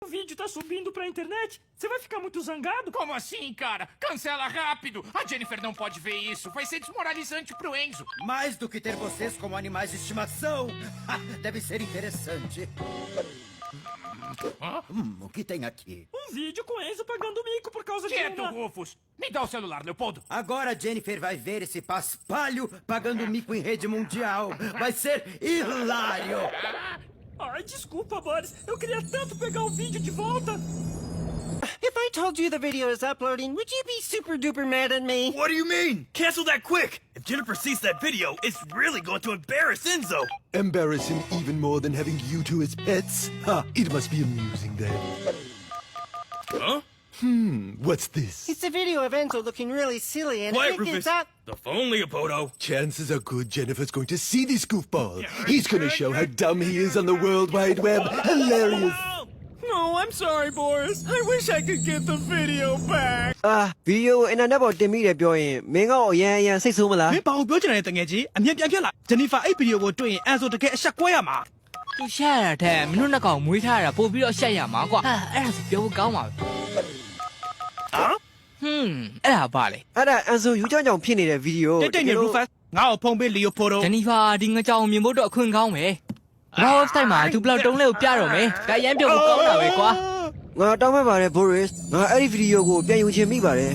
O vídeo tá subindo pra internet. Você vai ficar muito zangado? Como assim, cara? Cancela rápido. A Jennifer não pode ver isso. Vai ser desmoralizante pro Enzo. Mais do que ter vocês como animais de estimação. Deve ser interessante. O que tem aqui? Um vídeo com Enzo pagando mico por causa de Quieto, uma... Rufus. Me dá o celular, Leopoldo. Agora a Jennifer vai ver esse paspalho pagando mico em rede mundial. Vai ser hilário. Ai, desculpa, Boris. Eu queria tanto pegar o vídeo de volta. If I told you the video is uploading, would you be super duper mad at me? What do you mean? Cancel that quick! If Jennifer sees that video, it's really going to embarrass Enzo! Embarrass him even more than having you two as pets? It must be amusing then. Huh? What's this? It's a video of Enzo looking really silly and I Quiet, think Rufus! it's up. The phone, Leopoldo! Chances are good Jennifer's going to see this goofball. He's going to show how dumb he is on the World Wide Web. Hilarious. No, I'm sorry, Boris. I wish I could get the video back. ဗီဒီယိုအင်တာနက်ပေါ်တင်မိတယ်ပြောရင်မင်းကတော့အရန်စိတ်ဆိုးမလား မင်းဘာကိုပြောချင်တယ်တငယ်ကြီးအမြင်ပြန်ပြက်လာဂျန်နီဖာအဲ့ဗီဒီယိုကိုတွေ့ရင်အန်ဆိုတကယ်အဆက်ကွဲရမှာ သူရှာရတဲ့မင်းတို့နှစ်ကောင်မွေးထားတာပို့ပြီးတော့ရှက်ရမှာကွာအဲ့ဒါဆိုပြောဖို့ကောင်းပါပဲအဲ့ဒါပါလေ အဲ့ဒါအန်ဆိုယူကြောင်ကြောင်ဖြစ်နေတဲ့ဗီဒီယို တိတ်တိတ်နဲ့ရူဖတ်ငါ့ကိုဖုန်းပေးလီယိုဖိုတို ဂျန်နီဖာဒီငကြောင်မြင်ဖို့တော့အခွင့်ကောင်းပဲငါ website မှာသူဘလောက်တုံးလေးကိုပြတော့မယ်ဒါရမ်းပြောဖို့ကောင်းတာပဲကွာ ငါတောင်းမဲ့ပါတယ် Boris ငါအဲ့ဒီဗီဒီယိုကိုပြန်ယူချင်မိပါတယ်